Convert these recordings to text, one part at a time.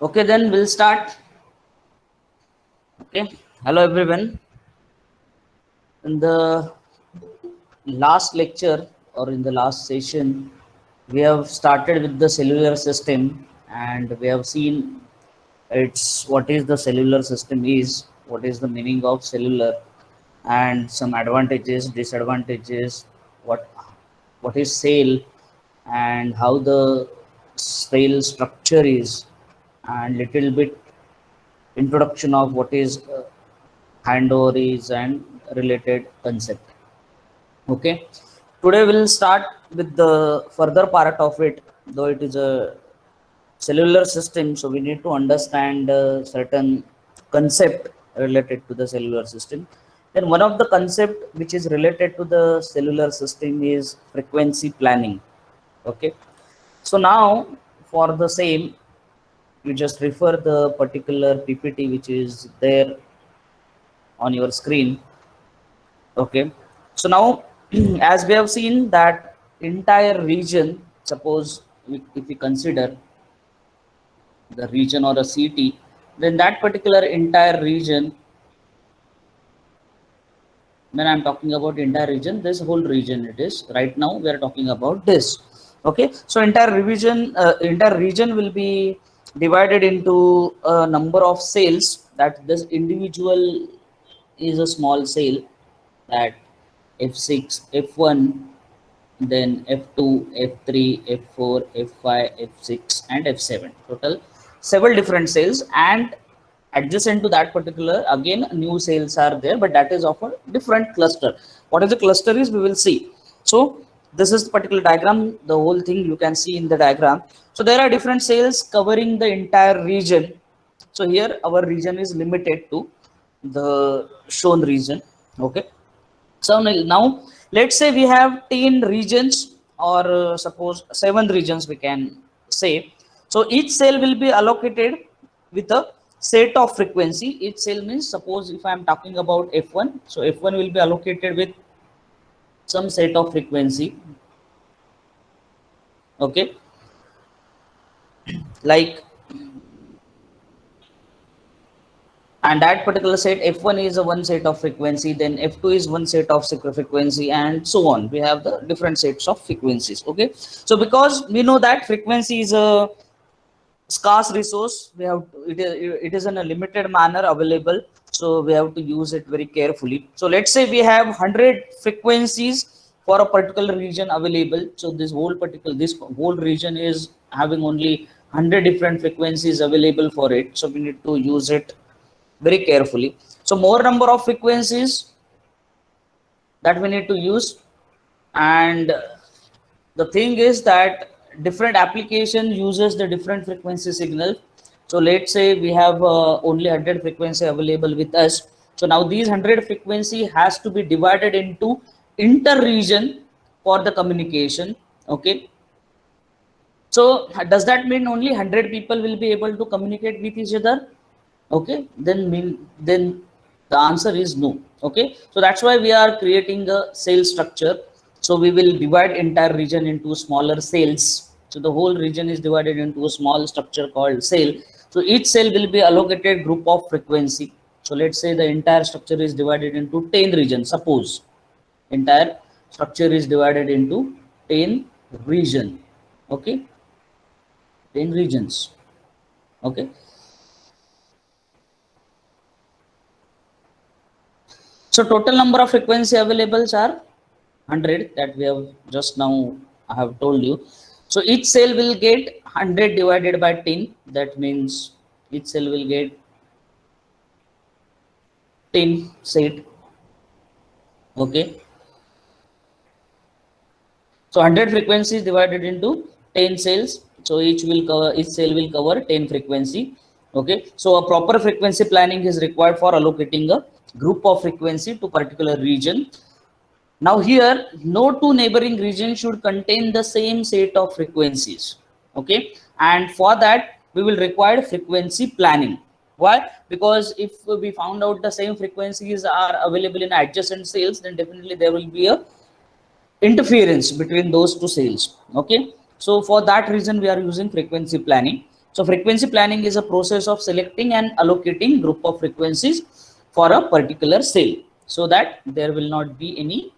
Okay, then we'll start. Okay, hello everyone. In the last lecture or in the last session, we have started with the cellular system and we have seen it's what is the cellular system is, what is the meaning of cellular, and some advantages, disadvantages, what what is cell and how the cell structure is, and little bit introduction of what is handover and related concept. Okay, today we'll start with the further part of it, though it is a cellular system, so we need to understand certain concept related to the cellular system. Then one of the concept which is related to the cellular system is frequency planning. Okay, so now for the same, you just refer the particular PPT which is there on your screen. Okay, so now as we have seen that entire region, suppose if we consider the region or a city, then that particular entire region, when I'm talking about entire region, this whole region it is. Right now we are talking about this. Okay, so entire region will be divided into a number of cells that this individual is a small cell, that F6, F1, then F2, F3, F4, F5, F6, and F7. Total several different cells, and adjacent to that particular again new cells are there, but that is of a different cluster. What is the cluster is we will see. So this is the particular diagram, the whole thing you can see in the diagram. So there are different cells covering the entire region. So here our region is limited to the shown region. Okay, so now let's say we have 10 regions, or suppose 7 regions we can say. So each cell will be allocated with a set of frequency. Each cell means, suppose if I am talking about F1, so F1 will be allocated with some set of frequency. Okay, like, and that particular set F1 is a one set of frequency, then F2 is one set of frequency, and so on. We have the different sets of frequencies. Okay, so because we know that frequency is a scarce resource, we have to, it is in a limited manner available, so we have to use it very carefully. So let's say we have 100 frequencies for a particular region available. So this whole region is having only 100 different frequencies available for it, so we need to use it very carefully. So more number of frequencies that we need to use, and the thing is that different application uses the different frequency signal. So let's say we have only 100 frequency available with us. So now these 100 frequency has to be divided into inter region for the communication. Okay, so does that mean only 100 people will be able to communicate with each other? Okay, then the answer is no. Okay, so that's why we are creating a cell structure. So we will divide entire region into smaller cells. So the whole region is divided into a small structure called cell. So each cell will be allocated group of frequency. So let's say the entire structure is divided into 10 regions. Suppose entire structure is divided into 10 region. Okay, 10 regions. Okay, so total number of frequency availables are 100 that we have just now I have told you. So each cell will get 100 divided by 10. That means each cell will get 10 set. Okay. So 100 frequencies divided into 10 cells. So each cell will cover 10 frequency. Okay. So a proper frequency planning is required for allocating a group of frequency to particular region. Now here, no two neighboring regions should contain the same set of frequencies. Okay, and for that we will require frequency planning. Why? Because if we found out the same frequencies are available in adjacent cells, then definitely there will be a interference between those two cells. Okay, so for that reason we are using frequency planning. So frequency planning is a process of selecting and allocating group of frequencies for a particular cell so that there will not be any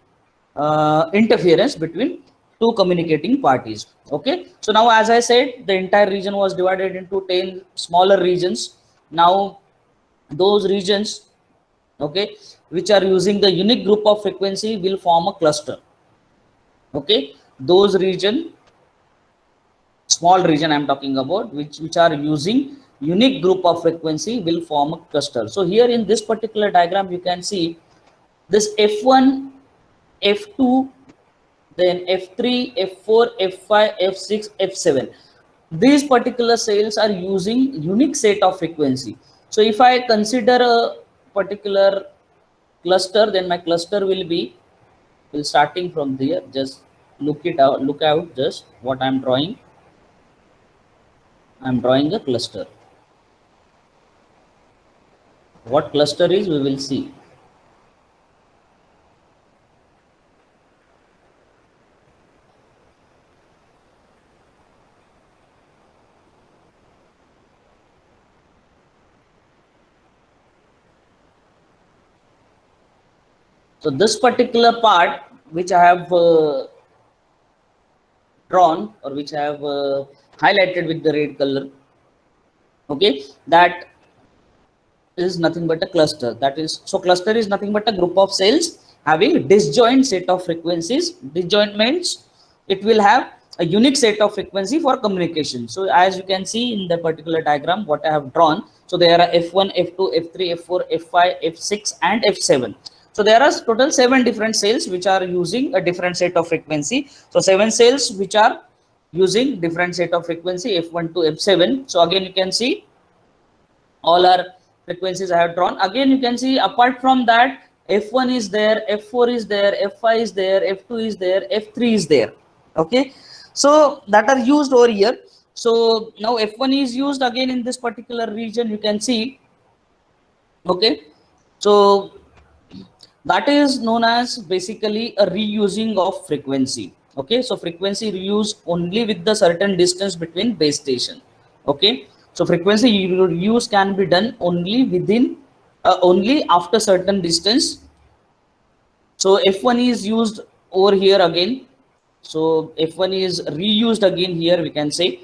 interference between two communicating parties. Okay, so now as I said, the entire region was divided into 10 smaller regions. Now those regions, okay, which are using the unique group of frequency will form a cluster. Okay, those region, small region I'm talking about, which are using unique group of frequency will form a cluster. So here in this particular diagram you can see this f1, f2, then f3, f4, f5, f6, f7. These particular cells are using unique set of frequency. So if I consider a particular cluster, then my cluster will starting from there. Just look out just what I'm drawing. I'm drawing a cluster. What cluster is, we will see. So this particular part which I have drawn, or which I have highlighted with the red color, okay, that is nothing but a cluster. That is, so cluster is nothing but a group of cells having disjoint set of frequencies. Disjoint means it will have a unique set of frequency for communication. So as you can see in the particular diagram what I have drawn, so there are f1, f2, f3, f4, f5, f6 and f7. So there are total 7 different cells which are using a different set of frequency. So 7 cells which are using different set of frequency f1 to f7. So again you can see all are frequencies I have drawn. Again you can see apart from that f1 is there, f4 is there, f5 is there, f2 is there, f3 is there. Okay, so that are used over here. So now f1 is used again in this particular region, you can see. Okay, so that is known as basically a reusing of frequency. Okay, so frequency reuse only with the certain distance between base station. Okay, so frequency reuse can be done only within only after certain distance. So f1 is used over here again. So f1 is reused again here, we can say,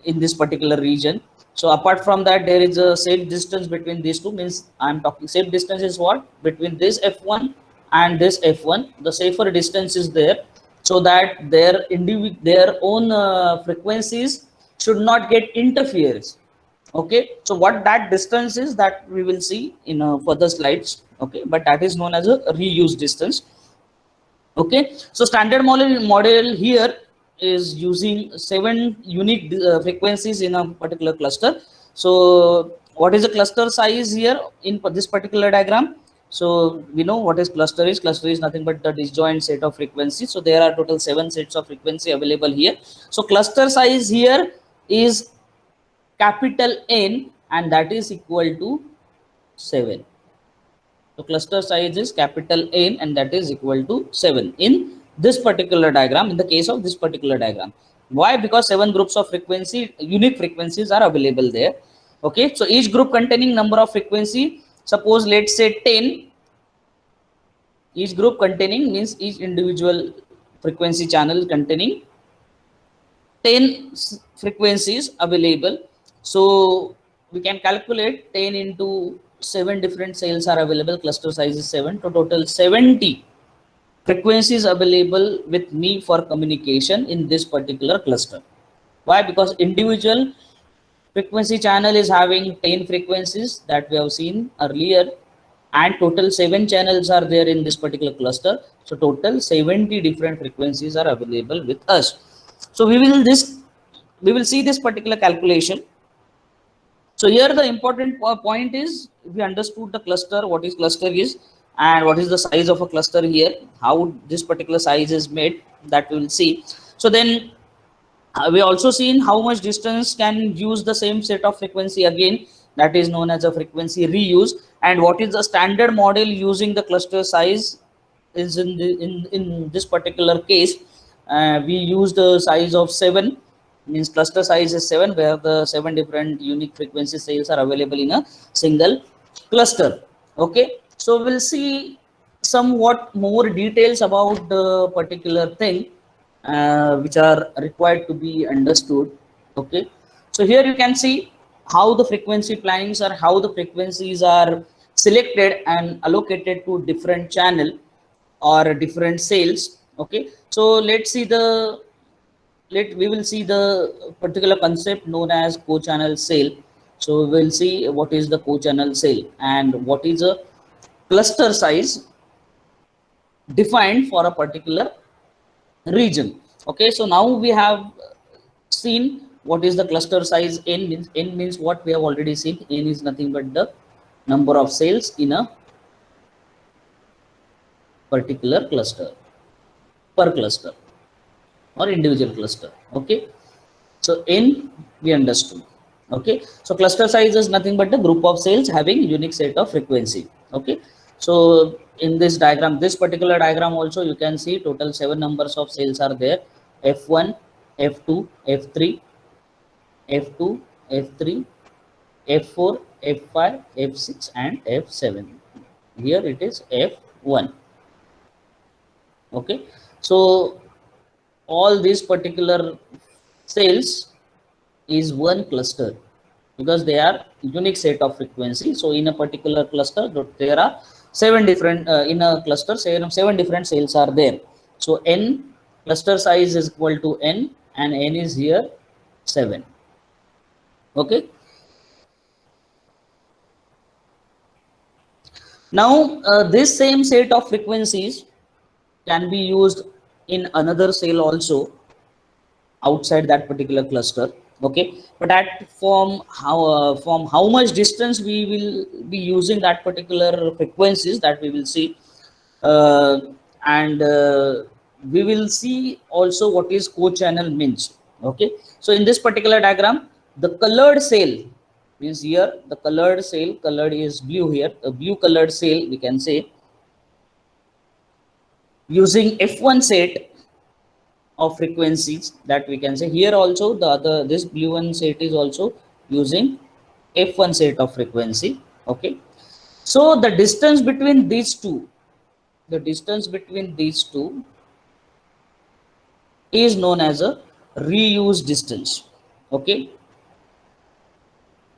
in this particular region. So apart from that, there is a safe distance between these two. Means I'm talking safe distance is what, between this f1 and this f1. The safer distance is there, so that their own frequencies should not get interferes. Okay, so what that distance is, that we will see in further slides. Okay, but that is known as a reuse distance. Okay, so standard model here is using 7 unique frequencies in a particular cluster. So what is the cluster size here in this particular diagram? So we know what is cluster is. Cluster is nothing but the disjoint set of frequencies. So there are total 7 sets of frequency available here. So cluster size here is capital N, and that is equal to 7. So cluster size is capital N, and that is equal to 7 in this particular diagram, in the case of this particular diagram. Why? Because 7 groups of frequency, unique frequencies are available there. Okay, so each group containing number of frequency, suppose let's say 10. Each group containing means each individual frequency channel containing 10 frequencies available. So we can calculate 10 into 7 different cells are available. Cluster size is 7. To total 70 frequencies available with me for communication in this particular cluster. Why? Because individual frequency channel is having 10 frequencies that we have seen earlier, and total 7 channels are there in this particular cluster. So total 70 different frequencies are available with us. So we will see this particular calculation. So here the important point is, if we understood the cluster, what is cluster is, and what is the size of a cluster here, how this particular size is made, that we will see. So then we also seen how much distance can use the same set of frequency again, that is known as a frequency reuse. And what is the standard model using the cluster size is in this particular case, we use the size of 7. means cluster size is 7, where the 7 different unique frequency cells are available in a single cluster. Okay, so we'll see somewhat more details about the particular thing which are required to be understood. Okay, so here you can see how the frequency plannings or how the frequencies are selected and allocated to different channel or different sales. Okay, so let's see the we will see the particular concept known as co-channel sale. So we will see what is the co-channel sale and what is a cluster size defined for a particular region. Okay, so now we have seen what is the cluster size. N means what we have already seen. N is nothing but the number of cells in a particular cluster, per cluster or individual cluster. Okay, so N we understood. Okay, so cluster size is nothing but the group of cells having unique set of frequency. Okay, so in this diagram, this particular diagram also you can see total 7 numbers of cells are there: F1, F2, F3, F2, F3, F4, F5, F6 and F7. Here it is F1. Okay, so all these particular cells is one cluster because they are unique set of frequency. So in a particular cluster there are 7 different in a cluster 7 different cells are there. So n cluster size is equal to n and n is here 7. Okay, now this same set of frequencies can be used in another cell also outside that particular cluster. Okay, but at from how much distance we will be using that particular frequencies, that we will see, uh, and we will see also what is co-channel means. Okay, so in this particular diagram, the colored cell means here the colored cell, colored is blue here, a blue colored cell we can say, using F1 set of frequencies, that we can say. Here also the other, this blue one set is also using F1 set of frequency. Okay, so the distance between these two, the distance between these two is known as a reuse distance. Okay,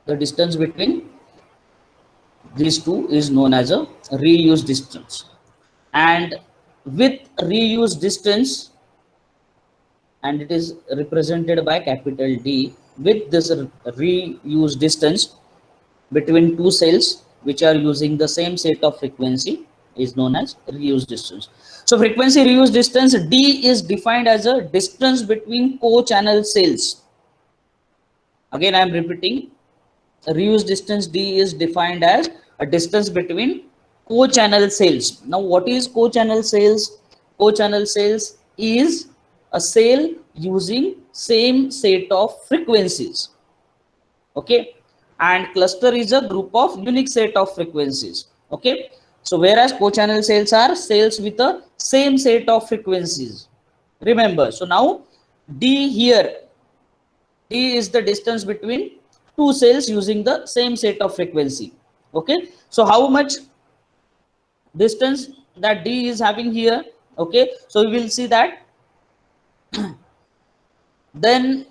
the distance between these two is known as a reuse distance, and with reuse distance, and it is represented by capital D, with this reuse distance between two cells which are using the same set of frequency is known as reuse distance. So frequency reuse distance D is defined as a distance between co-channel cells. Again I am repeating, reuse distance D is defined as a distance between co-channel cells. Now what is co-channel cells? Co-channel cells is a cell using same set of frequencies. Okay, and cluster is a group of unique set of frequencies. Okay, so whereas co-channel cells are cells with a same set of frequencies. Remember, so now D here, D is the distance between two cells using the same set of frequency. Okay, so how much distance that D is having here? Okay, so we will see that then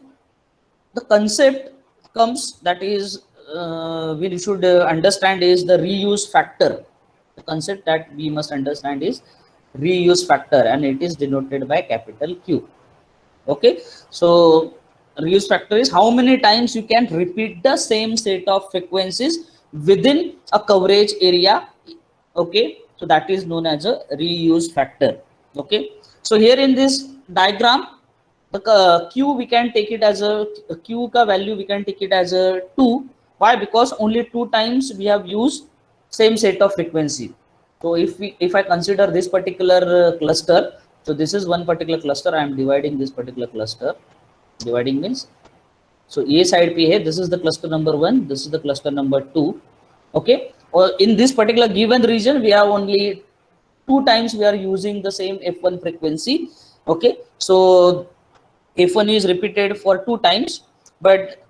the concept comes, that is we should understand is the reuse factor. The concept that we must understand is reuse factor, and it is denoted by capital Q. Okay, so reuse factor is how many times you can repeat the same set of frequencies within a coverage area. Okay, so that is known as a reuse factor. Okay, so here in this diagram, the Q we can take it as a Q ka value we can take it as a 2. Why? Because only 2 times we have used same set of frequency. So if I consider this particular cluster, so this is one particular cluster, I am dividing this particular cluster. Dividing means, so A side P hai, this is the cluster number 1, this is the cluster number 2. Okay, or in this particular given region we have only 2 times we are using the same F1 frequency. Okay, so F1 is repeated for 2 times, but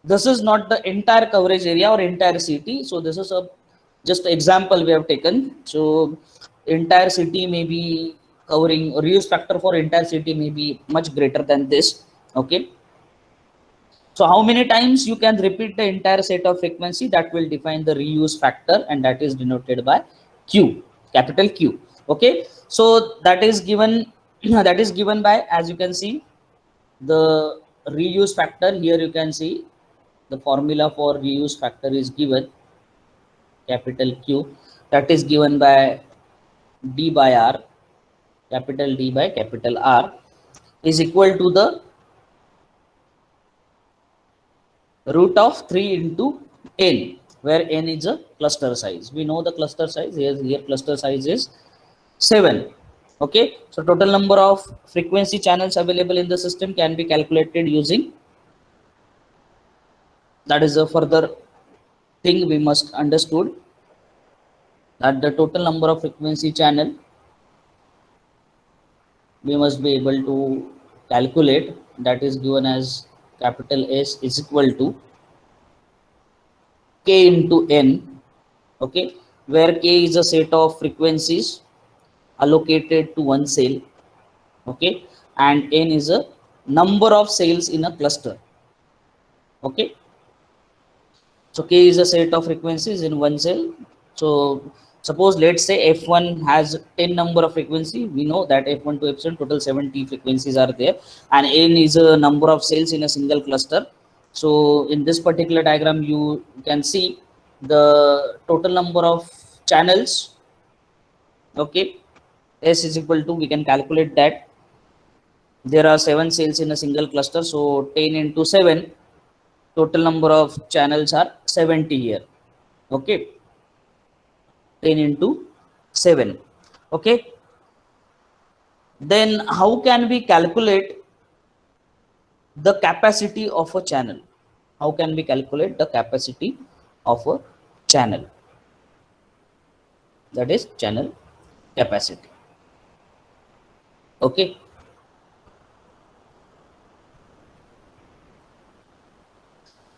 this is not the entire coverage area or entire city. So this is a just example we have taken. So entire city may be covering, reuse factor for entire city may be much greater than this. Okay. So how many times you can repeat the entire set of frequency, that will define the reuse factor, and that is denoted by Q, capital Q. Okay. So that is given that is given by, as you can see, the reuse factor. Here you can see the formula for reuse factor is given, capital Q, that is given by D by R, capital D by capital R, is equal to the root of 3 into n, where n is a cluster size. We know the cluster size. Here cluster size is 7. Okay, so total number of frequency channels available in the system can be calculated using, that is a further thing we must understood, that the total number of frequency channel we must be able to calculate, that is given as capital S is equal to K into N. Okay, where K is a set of frequencies allocated to one cell. Okay, and N is a number of cells in a cluster. Okay, so K is a set of frequencies in one cell. So suppose let's say F1 has 10 number of frequency. We know that F1 to F7 total 70 frequencies are there, and N is a number of cells in a single cluster. So in this particular diagram, you can see the total number of channels. Okay, S is equal to, we can calculate that there are 7 cells in a single cluster. So 10 into 7, total number of channels are 70 here. Okay, 10 into 7. Okay, then how can we calculate the capacity of a channel? How can we calculate the capacity of a channel? That is channel capacity. Okay,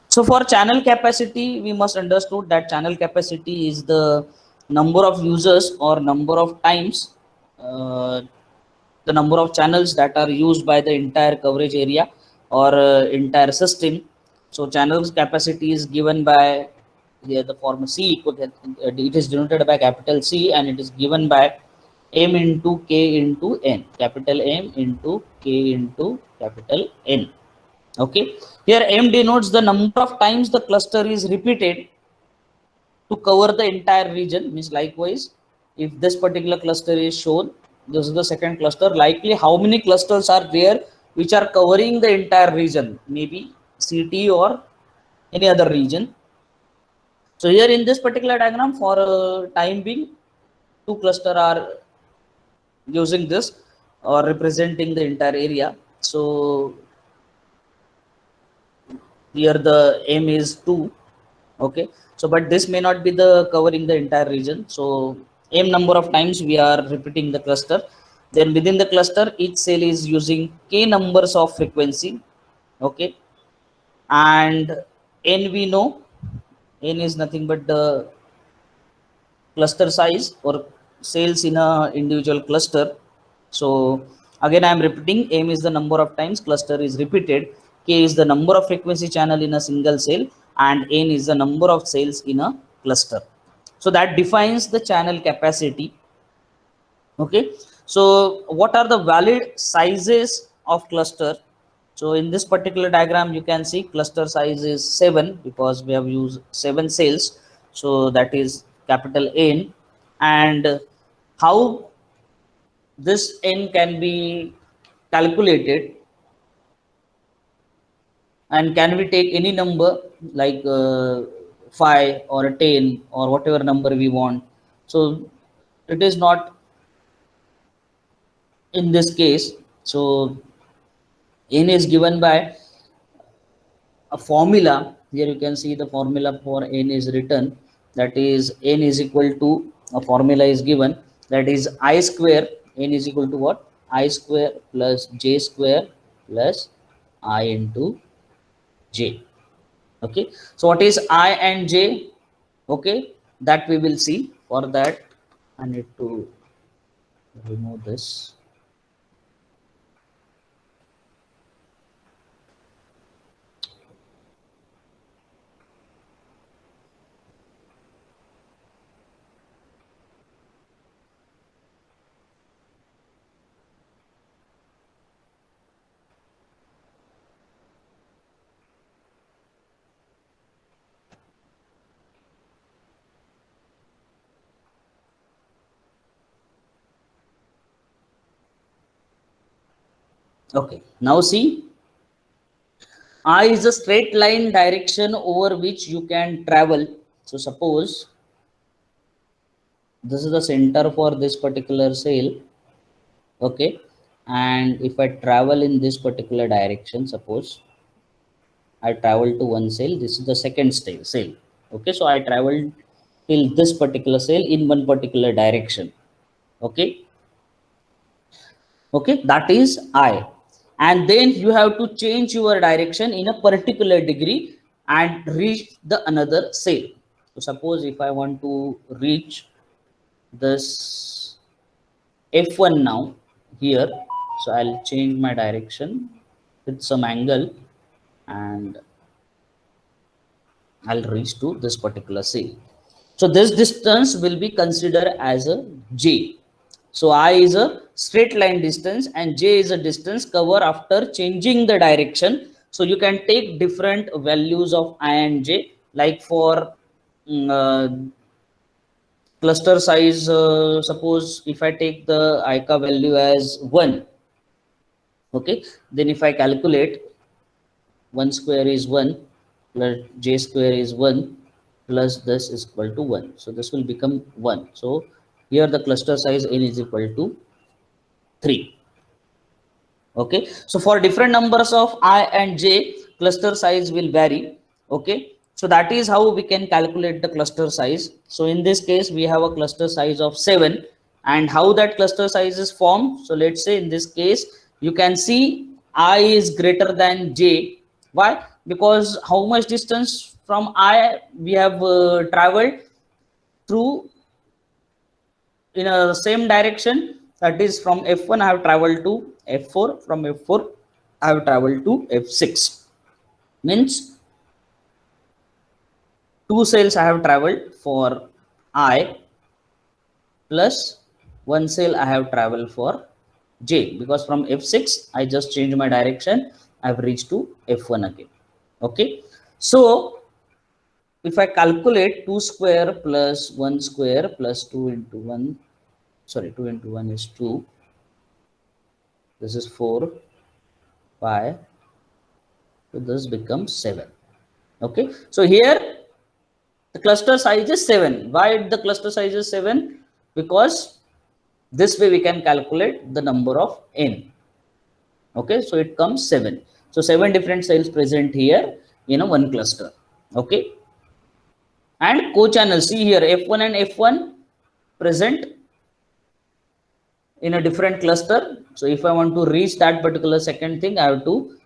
so for channel capacity, we must understood that channel capacity is the number of users or number of times the number of channels that are used by the entire coverage area or entire system. So channels capacity is given by here the form C, it is denoted by capital C, and it is given by M into K into N, capital M into K into capital N. Okay, here M denotes the number of times the cluster is repeated to cover the entire region. Means likewise, if this particular cluster is shown, this is the second cluster, likely how many clusters are there which are covering the entire region, maybe city or any other region. So here in this particular diagram, for time being, 2 cluster are using this or representing the entire area. So here the M is 2. Okay, so but this may not be the covering the entire region. So M number of times we are repeating the cluster. Then within the cluster, each cell is using K numbers of frequency. Okay, and N we know, N is nothing but the cluster size or cells in a individual cluster. So again I am repeating, M is the number of times cluster is repeated, K is the number of frequency channel in a single cell, and N is the number of cells in a cluster. So that defines the channel capacity. Okay, so what are the valid sizes of cluster? So in this particular diagram, you can see cluster size is 7 because we have used 7 cells. So that is capital N. And how this N can be calculated, and can we take any number like 5 or 10 or whatever number we want? So it is not in this case. So N is given by a formula. Here you can see the formula for N is written, that is N is equal to, a formula is given, that is I square. N is equal to what? I square plus j square plus I into j. Okay, so what is I and j? Okay, that we will see. For that I need to remove this. Okay, now see, I is a straight line direction over which you can travel. So suppose this is the center for this particular cell. Okay, and if I travel in this particular direction, suppose I travel to one cell, this is the second cell. Okay, so I traveled till this particular cell in one particular direction. Okay, okay, that is I, and then you have to change your direction in a particular degree and reach the another cell. So suppose if I want to reach this f1 now here, so I'll change my direction with some angle and I'll reach to this particular cell. So this distance will be considered as a j. So I is a straight line distance and j is a distance covered after changing the direction. So you can take different values of I and j, like for cluster size, suppose if I take the ICA value as 1, okay, then if I calculate 1 square is 1 plus j square is 1 plus this is equal to 1. So this will become 1. So here the cluster size n is equal to 3. Okay, so for different numbers of I and j, cluster size will vary. Okay, so that is how we can calculate the cluster size. So in this case we have a cluster size of 7, and how that cluster size is formed. So let's say in this case you can see I is greater than j. Why? Because how much distance from I we have traveled through in a same direction, that is from f1 I have traveled to f4, from f4 I have traveled to f6, means two cells I have traveled for I plus one cell I have traveled for j, because from f6 I just changed my direction, I have reached to f1 again. Okay, so if I calculate 2 square plus 1 square plus 2 into 1, sorry, 2 into 1 is 2, this is 4 pi, so this becomes 7. Okay, so here the cluster size is 7. Why the cluster size is 7? Because this way we can calculate the number of n. Okay, so it comes 7. So 7 different cells present here in a one cluster. Okay, and co-channel, see here f1 and f1 present in a different cluster. So if I want to reach that particular second thing, I have to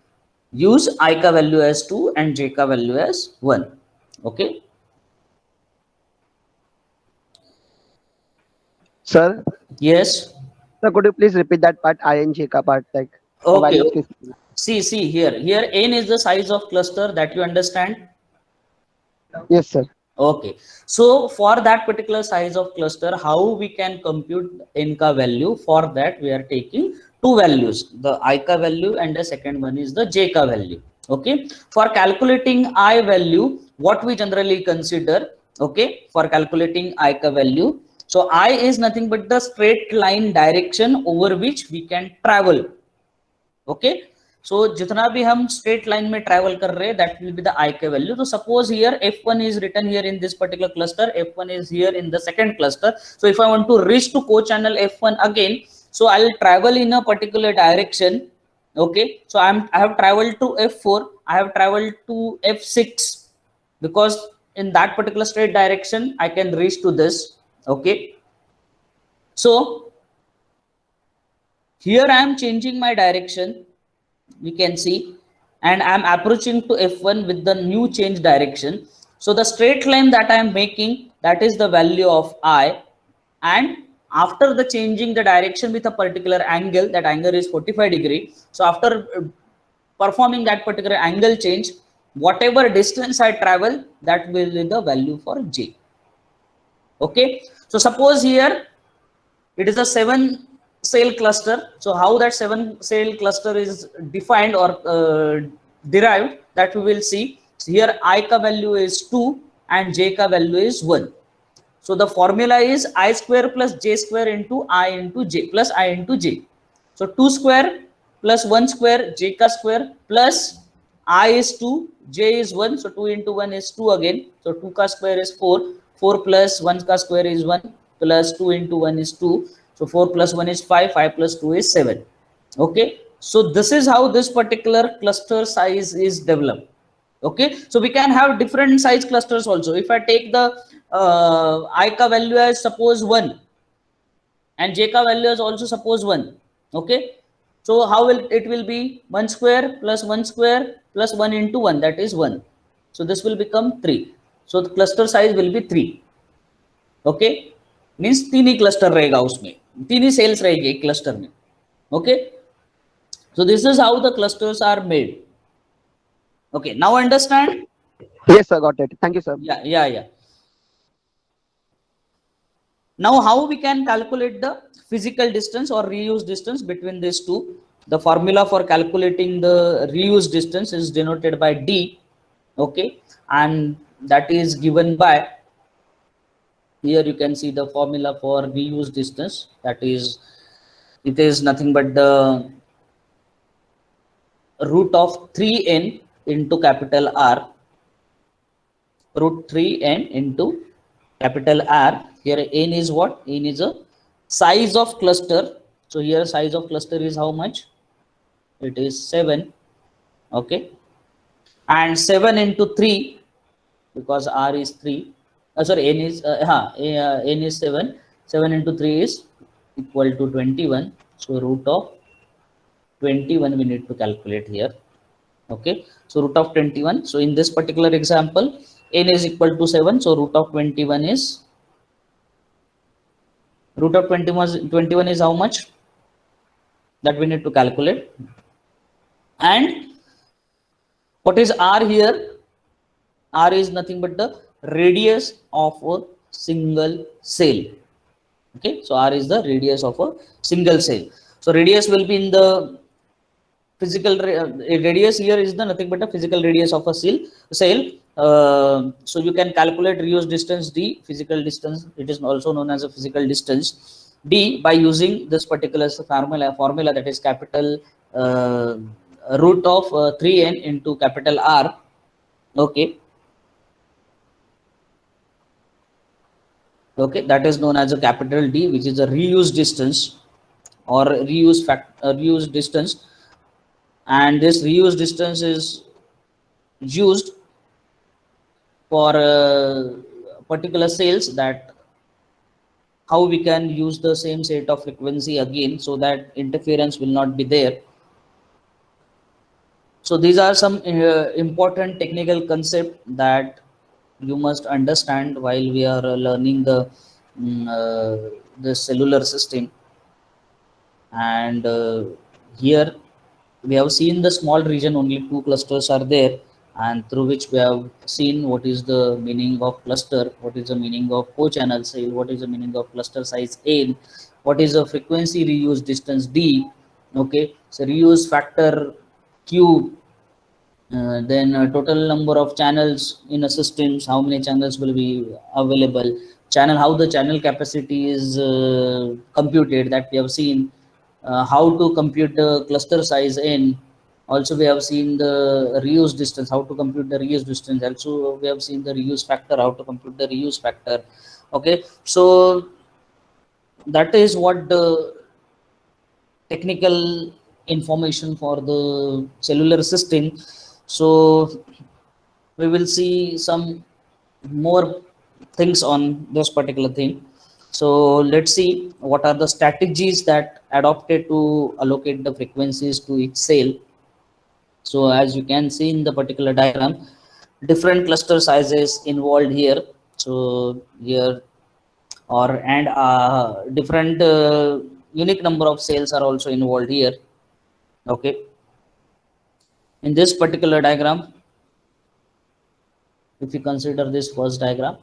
use I ka value as 2 and j ka value as 1. Okay, Sir, yes, sir, could you please repeat that part, I and J ka part, like okay. values? See here n is the size of cluster, that you understand. Yes, sir. Okay, so for that particular size of cluster, how we can compute n ka value? For that we are taking two values, the I ka value and the second one is the j ka value. Okay, for calculating I value, what we generally consider, okay, for calculating I ka value, so I is nothing but the straight line direction over which we can travel. Okay, so जितना भी हम straight line में travel कर रहे हैं, that will be the I k value. So suppose here f1 is written here in this particular cluster, f1 is here in the second cluster. So if I want to reach to co-channel f1 again, so I'll travel in a particular direction. Okay, so I have traveled to f4, I have traveled to f6, because in that particular straight direction I can reach to this. Okay, so Here I am changing my direction, we can see, and I am approaching to F1 with the new change direction. So the straight line that I am making, that is the value of I, and after the changing the direction with a particular angle, that angle is 45 degree. So after performing that particular angle change, whatever distance I travel, that will be the value for J. Okay, so suppose here it is a 7 cell cluster. So how that 7 cell cluster is defined or derived, that we will see. So here I ka value is 2 and j ka value is 1. So the formula is I square plus j square into I into j plus I into j. So 2 square plus 1 square j ka square plus I is 2, j is 1. So 2 into 1 is 2 again. So 2 ka square is 4. 4 plus 1 ka square is 1 plus 2 into 1 is 2. So 4 plus 1 is 5. 5 plus 2 is 7. Okay. So this is how this particular cluster size is developed. Okay, so we can have different size clusters also. If I take the I ka value as suppose 1 and j ka value as also suppose 1. Okay, so how will it will be 1 square plus 1 square plus 1 into 1, that is 1. So this will become 3. So the cluster size will be 3. Okay, means 3 he cluster रहेगा उसमें, 3 ही cells रहेगी एक cluster में. Okay, so this is how the clusters are made. Okay, now understand. Yes, sir. Got it. Thank you, sir. Yeah. Now how we can calculate the physical distance or reuse distance between these two? The formula for calculating the reuse distance is denoted by D. Okay, and that is given by, here you can see the formula for reuse distance, that is, it is nothing but the root of 3n into capital R, root 3n into capital R. Here n is what? N is a size of cluster. So here size of cluster is how much? It is 7. Okay, and 7 into 3, because R is 3. Sorry, n is n is 7. 7 into 3 is equal to 21. So root of 21 we need to calculate here. Okay, so root of 21. So in this particular example, n is equal to 7. So root of 21 is, root of 21 is how much? That we need to calculate. And what is R here? R is nothing but the radius of a single cell. Okay, so R is the radius of a single cell. So radius will be in the physical radius here is the nothing but the physical radius of a cell. So you can calculate reuse distance D, physical distance. It is also known as a physical distance D, by using this particular formula that is capital root of 3n into capital R. Okay. Okay, that is known as a capital D, which is a reuse distance or reuse distance. And this reuse distance is used for particular cells, that how we can use the same set of frequency again, so that interference will not be there. So these are some important technical concepts that you must understand while we are learning the cellular system. And here we have seen the small region, only 2 clusters are there, and through which we have seen what is the meaning of cluster, what is the meaning of co-channel cell, what is the meaning of cluster size n, what is the frequency reuse distance D. Okay, so reuse factor Q, then total number of channels in a systems, how many channels will be available, channel, how the channel capacity is computed, that we have seen, how to compute the cluster size n. Also we have seen the reuse distance, how to compute the reuse distance. Also we have seen the reuse factor, how to compute the reuse factor. Okay, so that is what the technical information for the cellular system. So we will see some more things on this particular thing. So let's see what are the strategies that adopted to allocate the frequencies to each cell. So as you can see in the particular diagram, different cluster sizes involved here. So here or and different unique number of cells are also involved here. Okay, in this particular diagram, if you consider this first diagram,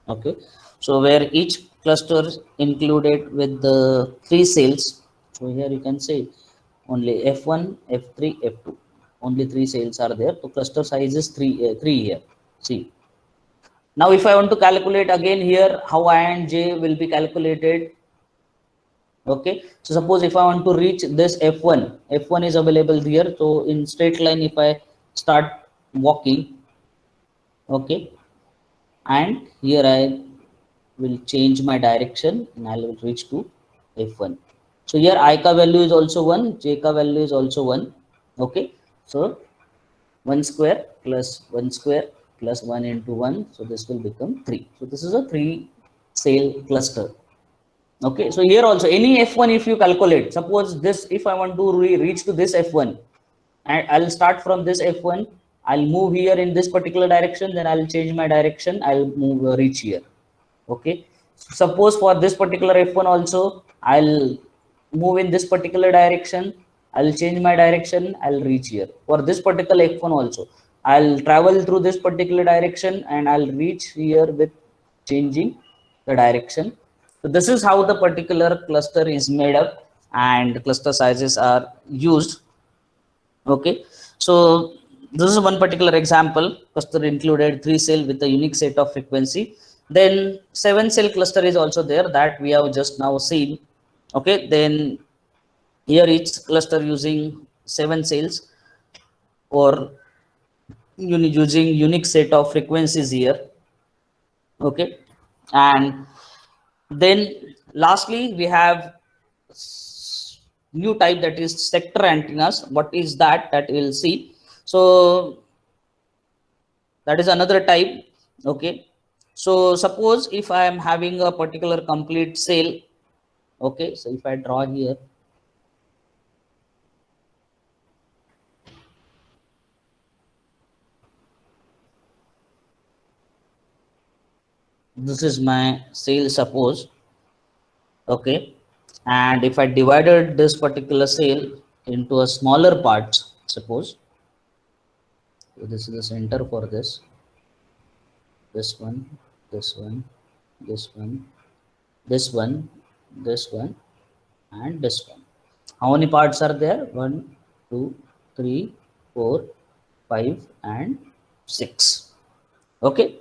okay, so where each cluster included with the three cells. So here you can say only f1, f3, f2, only three cells are there. So cluster size is 3 here. See, now if I want to calculate again here how I and j will be calculated. Okay, so suppose if I want to reach this f1 is available here. So in straight line if I start walking, okay, and here I will change my direction and I will reach to f1. So here I ka value is also 1, j ka value is also 1. Okay, so 1 square plus 1 square plus 1 into 1, so this will become 3. So this is a 3 cell cluster. Okay, so here also any f1 if you calculate, suppose this if I want to reach to this f1, and I'll start from this f1, I'll move here in this particular direction, then I'll change my direction, I'll move reach here. Okay, suppose for this particular f1 also I'll move in this particular direction, I'll change my direction, I'll reach here. For this particular f1 also I'll travel through this particular direction and I'll reach here with changing the direction. So this is how the particular cluster is made up and cluster sizes are used. Okay, so this is one particular example. Cluster included 3 cell with a unique set of frequency. Then 7 cell cluster is also there that we have just now seen. Okay, then here each cluster using 7 cells or using unique set of frequencies here. Okay, and then lastly we have new type, that is sector antennas. What is that we'll see. So that is another type. Okay, so suppose if I am having a particular complete cell. Okay, so if I draw here, this is my cell suppose. Okay, and if I divided this particular cell into a smaller parts, suppose, so this is the center for this one, this one, this one, this one, this one, and this one. How many parts are there? 1, 2, 3, 4, 5, and 6. Okay,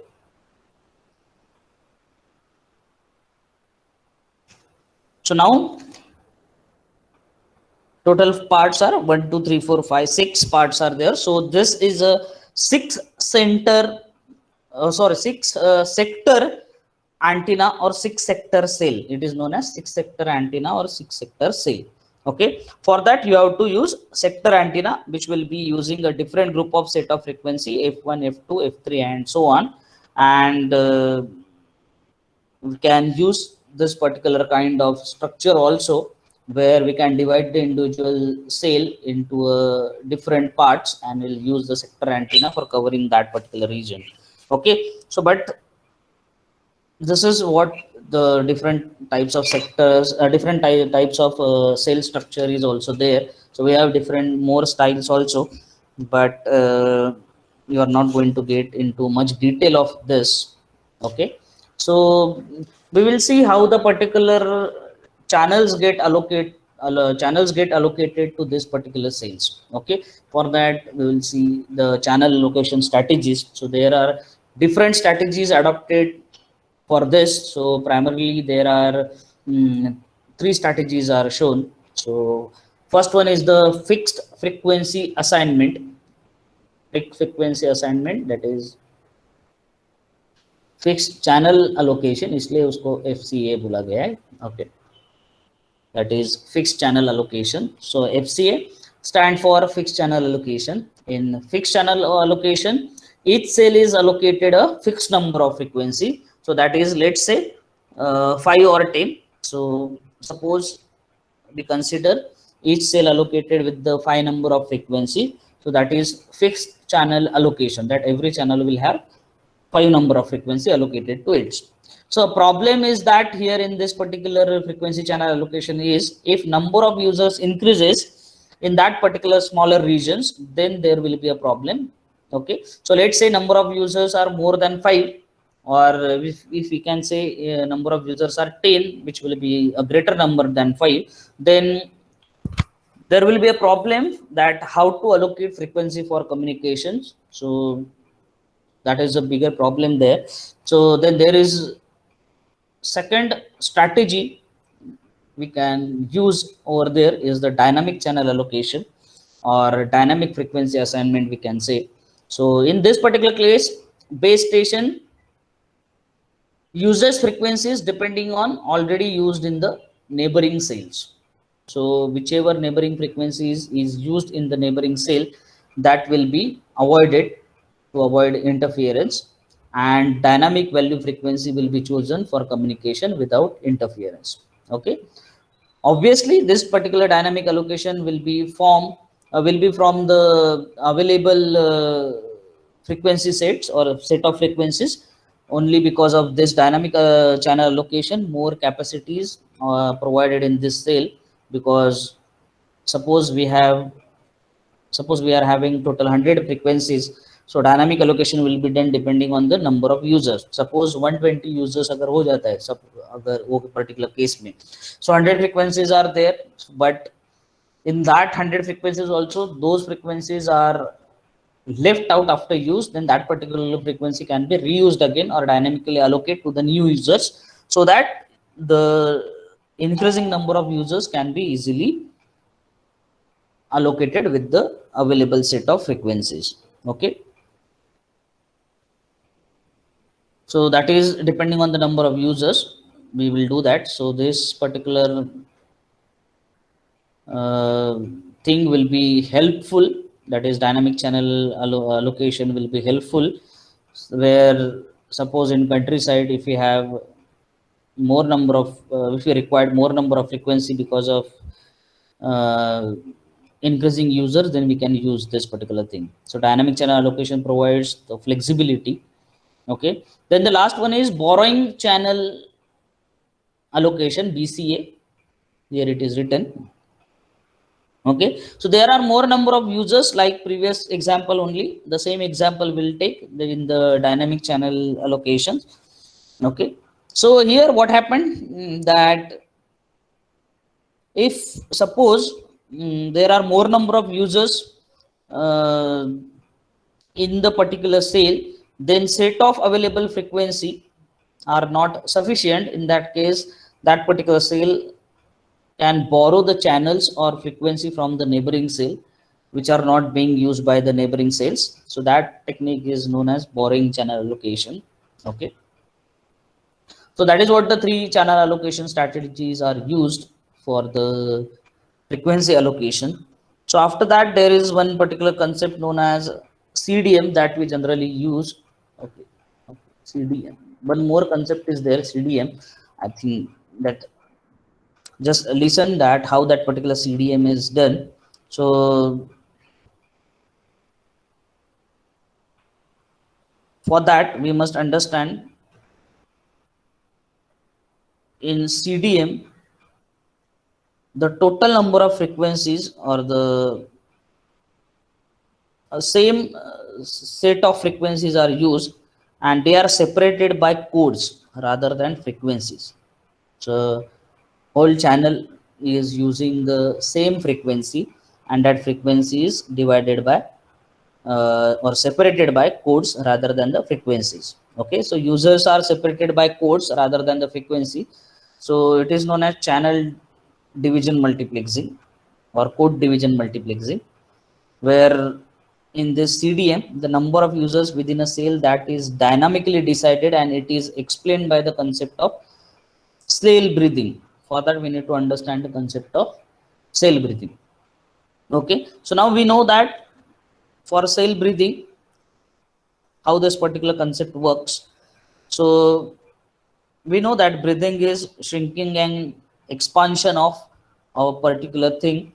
so now total parts are 1, 2, 3, 4, 5, 6 parts are there. So this is a 6 center, sorry, 6 sector antenna or 6 sector cell. It is known as 6 sector antenna or 6 sector cell. Okay, for that you have to use sector antenna, which will be using a different group of set of frequency f1, f2, f3, and so on. And we can use this particular kind of structure also, where we can divide the individual cell into different parts, and we'll use the sector antenna for covering that particular region. Okay, so but this is what the different types of sectors, different types of cell structure is also there. So we have different more styles also, but you are not going to get into much detail of this. Okay, so we will see how the particular channels get allocated to this particular cells. Okay, for that we will see the channel allocation strategies. So there are different strategies adopted for this. So primarily there are 3 strategies are shown. So first one is the fixed frequency assignment. That is fixed channel allocation, इसलिए उसको FCA बोला गया है. Okay, that is fixed channel allocation. So FCA stand for fixed channel allocation. In fixed channel allocation, each cell is allocated a fixed number of frequency. So that is, let's say 5 or 10. So suppose we consider each cell allocated with the 5 number of frequency. So that is fixed channel allocation, that every channel will have 5 number of frequency allocated to it. So a problem is that here in this particular frequency channel allocation is, if number of users increases in that particular smaller regions, then there will be a problem. Okay, so let's say number of users are more than 5, or if we can say number of users are 10, which will be a greater number than 5, then there will be a problem that how to allocate frequency for communications. So that is a bigger problem there. So then there is second strategy we can use over there is the dynamic channel allocation or dynamic frequency assignment, we can say. So in this particular case, base station uses frequencies depending on already used in the neighboring cells. So whichever neighboring frequencies is used in the neighboring cell, that will be avoided to avoid interference, and dynamic value frequency will be chosen for communication without interference. Okay, obviously this particular dynamic allocation will be from the available frequency sets or set of frequencies. Only because of this dynamic channel allocation, more capacities provided in this cell, because suppose we have suppose we are having total 100 frequencies. So dynamic allocation will be done depending on the number of users. Suppose 120 users अगर हो जाता है सब अगर वो particular case में, so 100 frequencies are there, but in that 100 frequencies also those frequencies are left out after use, then that particular frequency can be reused again or dynamically allocate to the new users, so that the increasing number of users can be easily allocated with the available set of frequencies. Okay, so that is depending on the number of users we will do that. So this particular uh, thing will be helpful, that is dynamic channel allocation will be helpful, where suppose in countryside if we have more number of if we required more number of frequency because of uh, increasing users, then we can use this particular thing. So dynamic channel allocation provides the flexibility. Okay, then the last one is borrowing channel allocation, BCA. Here it is written. Okay, so there are more number of users like previous example, only the same example will take in the dynamic channel allocations. Okay, so here what happened, that if suppose there are more number of users uh, in the particular sale, then set of available frequency are not sufficient. In that case, that particular sale can borrow the channels or frequency from the neighboring cell which are not being used by the neighboring cells. So that technique is known as borrowing channel allocation. Okay, so that is what the 3 channel allocation strategies are used for the frequency allocation. So after that, there is one particular concept known as CDM that we generally use. Okay, okay. CDM. One more concept is there, CDM. I think that just listen that how that particular CDM is done. So for that, we must understand in CDM, the total number of frequencies or the same set of frequencies are used, and they are separated by codes rather than frequencies. So whole channel is using the same frequency, and that frequency is divided by or separated by codes rather than the frequencies. Okay, so users are separated by codes rather than the frequency. So it is known as channel division multiplexing or code division multiplexing, where in this CDM, the number of users within a cell that is dynamically decided, and it is explained by the concept of cell breathing. For that, we need to understand the concept of cell breathing. Okay, so now we know that for cell breathing, how this particular concept works. So we know that breathing is shrinking and expansion of a particular thing.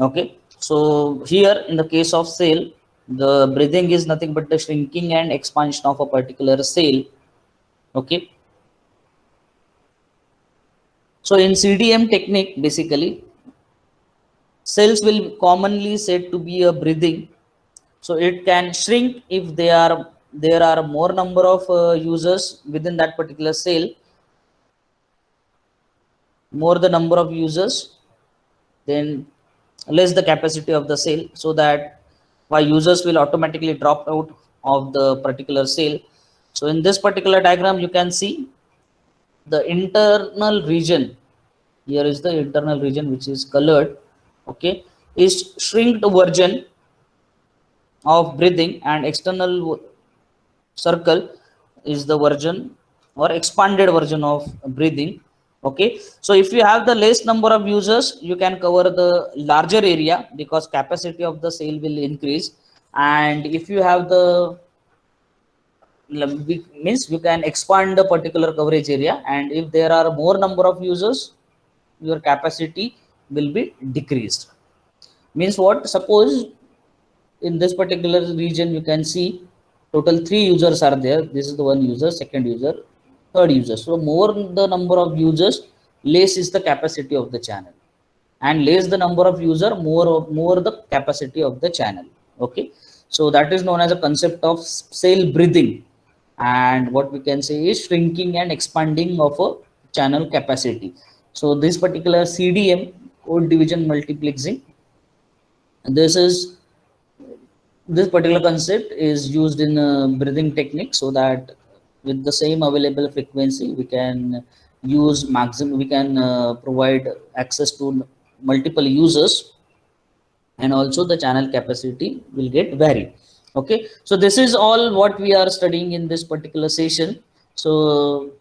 Okay, so here in the case of cell, the breathing is nothing but the shrinking and expansion of a particular cell. Okay, so in CDM technique, basically cells will commonly said to be a breathing. So it can shrink if there are more number of users within that particular cell, more the number of users, then less the capacity of the cell, so that why users will automatically drop out of the particular cell. So in this particular diagram you can see the internal region. Here is the internal region which is colored. Okay, is shrinked version of breathing, and external circle is the version or expanded version of breathing. Okay, so if you have the less number of users, you can cover the larger area because capacity of the cell will increase. And if you have the means you can expand the particular coverage area, and if there are more number of users, your capacity will be decreased. Means what? Suppose in this particular region you can see total 3 users are there. This is the one user, second user, third user. So more the number of users, less is the capacity of the channel, and less the number of user, more the capacity of the channel. Okay, so that is known as a concept of cell breathing, and what we can say is shrinking and expanding of a channel capacity. So this particular CDM, code division multiplexing, this is this particular concept is used in breathing technique, so that with the same available frequency we can use maximum, we can provide access to multiple users, and also the channel capacity will get varied. Okay, so this is all what we are studying in this particular session. So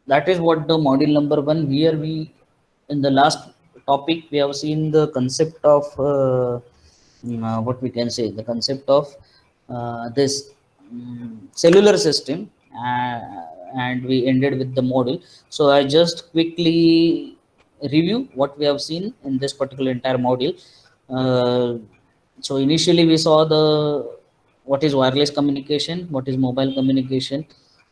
that is what the module number 1. Here we, in the last topic, we have seen the concept of what we can say, the concept of this cellular system, and we ended with the model. So I just quickly review what we have seen in this particular entire module. uh, so initially we saw the what is wireless communication, what is mobile communication,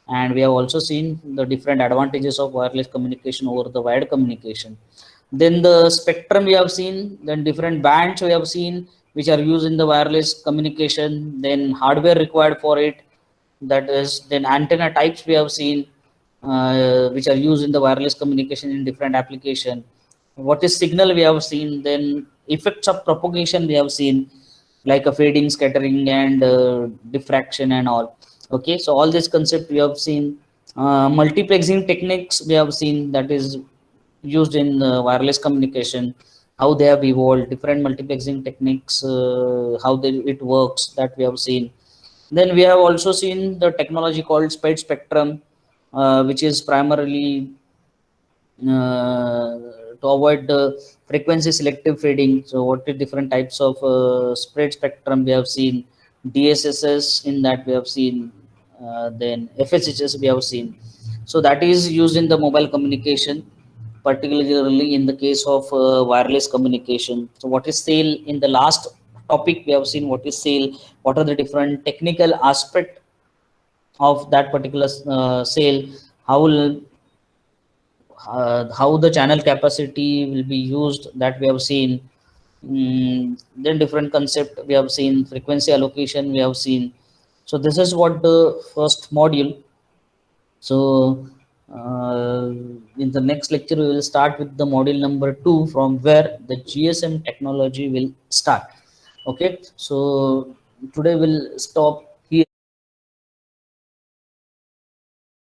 and we have also seen the different advantages of wireless communication over the wired communication. Then the spectrum we have seen, then different bands we have seen which are used in the wireless communication, then hardware required for it, that is, then antenna types we have seen, which are used in the wireless communication in different application. What is signal we have seen, then effects of propagation we have seen, like a fading, scattering, and diffraction and all. Okay, so all this concept we have seen. Multiplexing techniques we have seen, that is used in wireless communication, how they have evolved, different multiplexing techniques, it works, that we have seen. Then we have also seen the technology called spade spectrum, which is primarily to avoid the frequency selective fading. So what are different types of spread spectrum we have seen, DSSS in that we have seen, then FSHS we have seen. So that is used in the mobile communication, particularly in the case of wireless communication. So what is sale? In the last topic we have seen what is sale, what are the different technical aspect of that particular sale, how will how the channel capacity will be used, that we have seen. Then different concept we have seen, frequency allocation we have seen. So this is what the first module. So in the next lecture we will start with the module number 2, from where the GSM technology will start. Okay, so today we'll stop here.